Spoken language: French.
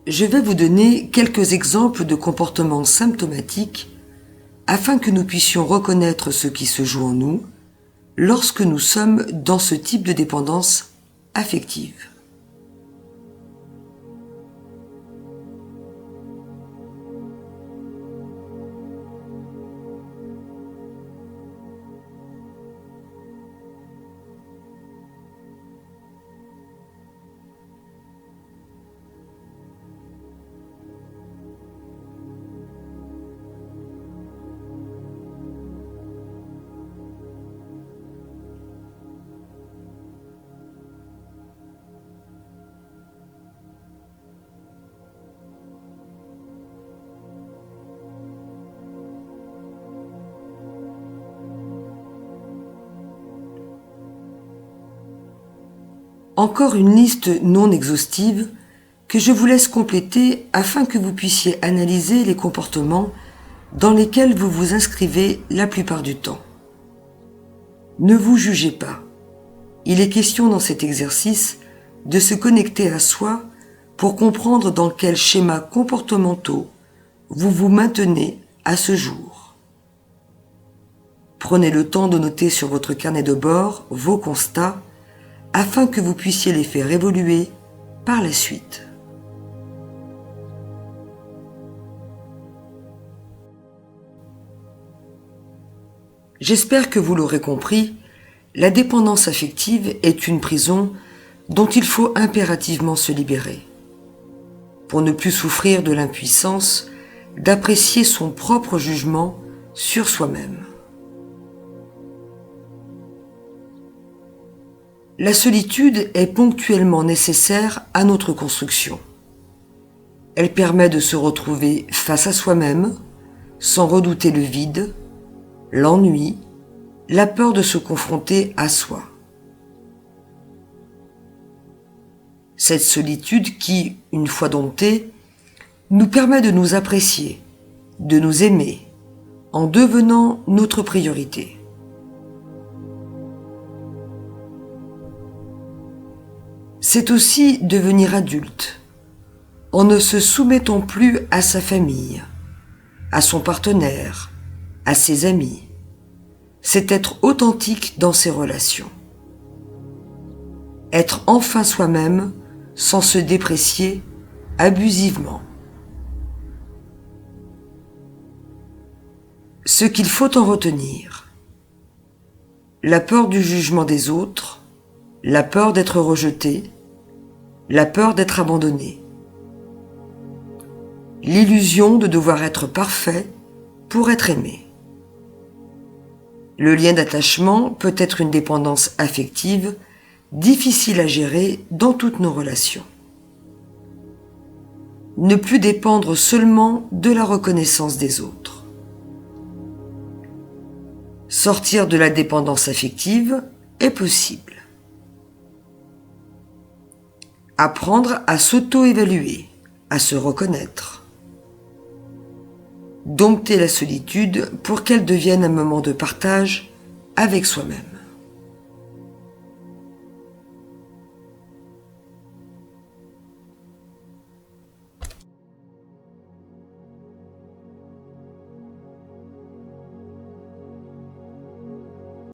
Je vais vous donner quelques exemples de comportements symptomatiques afin que nous puissions reconnaître ce qui se joue en nous lorsque nous sommes dans ce type de dépendance affective. Encore une liste non exhaustive que je vous laisse compléter afin que vous puissiez analyser les comportements dans lesquels vous vous inscrivez la plupart du temps. Ne vous jugez pas. Il est question dans cet exercice de se connecter à soi pour comprendre dans quels schémas comportementaux vous vous maintenez à ce jour. Prenez le temps de noter sur votre carnet de bord vos constats afin que vous puissiez les faire évoluer par la suite. J'espère que vous l'aurez compris, la dépendance affective est une prison dont il faut impérativement se libérer, pour ne plus souffrir de l'impuissance d'apprécier son propre jugement sur soi-même. La solitude est ponctuellement nécessaire à notre construction. Elle permet de se retrouver face à soi-même, sans redouter le vide, l'ennui, la peur de se confronter à soi. Cette solitude qui, une fois domptée, nous permet de nous apprécier, de nous aimer, en devenant notre priorité. C'est aussi devenir adulte, en ne se soumettant plus à sa famille, à son partenaire, à ses amis. C'est être authentique dans ses relations. Être enfin soi-même sans se déprécier abusivement. Ce qu'il faut en retenir: la peur du jugement des autres, la peur d'être rejeté, la peur d'être abandonné, l'illusion de devoir être parfait pour être aimé. Le lien d'attachement peut être une dépendance affective difficile à gérer dans toutes nos relations. Ne plus dépendre seulement de la reconnaissance des autres. Sortir de la dépendance affective est possible. Apprendre à s'auto-évaluer, à se reconnaître. Dompter la solitude pour qu'elle devienne un moment de partage avec soi-même.